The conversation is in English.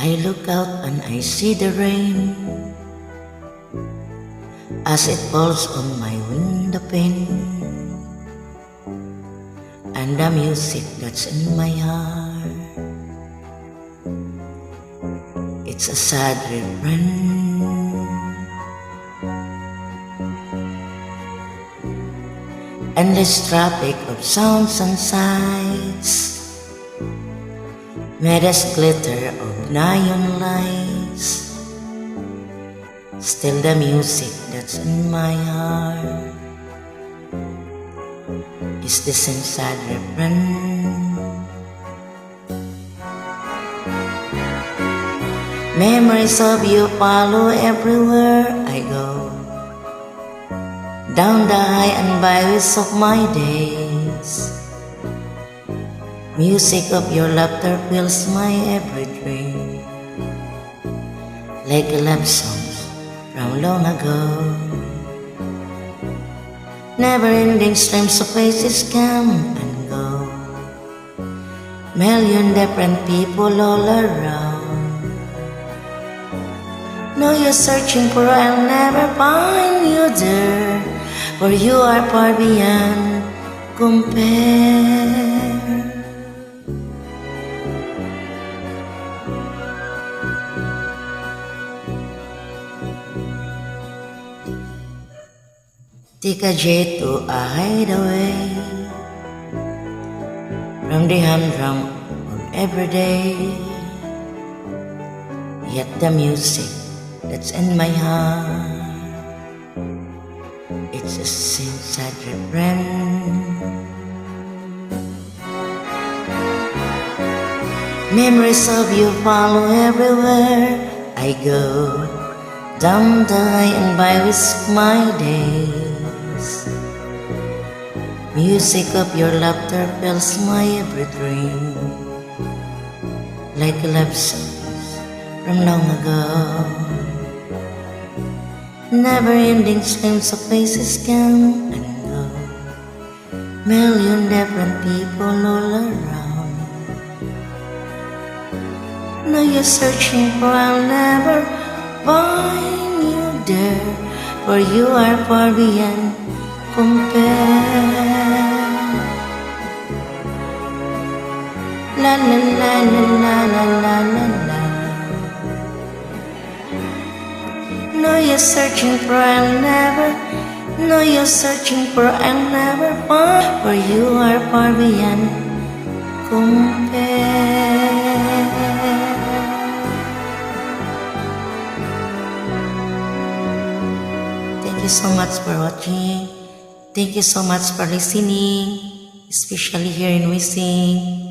I look out and I see the rain as it falls on my window pane, and the music that's in my heart, it's a sad refrain. Endless traffic of sounds and sights, meadows glitter of neon lights, still the music that's in my heart is the same sad refrain. Memories of you follow everywhere I go, down the high and byways of my days. Music of your laughter fills my every dream, like a love songs from long ago. Never-ending streams of faces come and go, million different people all around. No use searching for, I'll never find you there, for you are far beyond compare. Take a jet to a hideaway from the humdrum of every day. Yet the music that's in my heart, it's a same sad refrain. Memories of you follow everywhere I go, down the high and byways of my days. Music of your laughter fills my every dream, like a love songs from long ago. Never-ending streams of faces come and go, million different people all around. No use searching for, I'll never find you there, for you are far beyond compare. La la la la la la la la la. No use searching for, I'll never. No use searching for, I'll never find, for you are far beyond compare. Thank you so much for watching. Thank you so much for listening, especially here in Wising.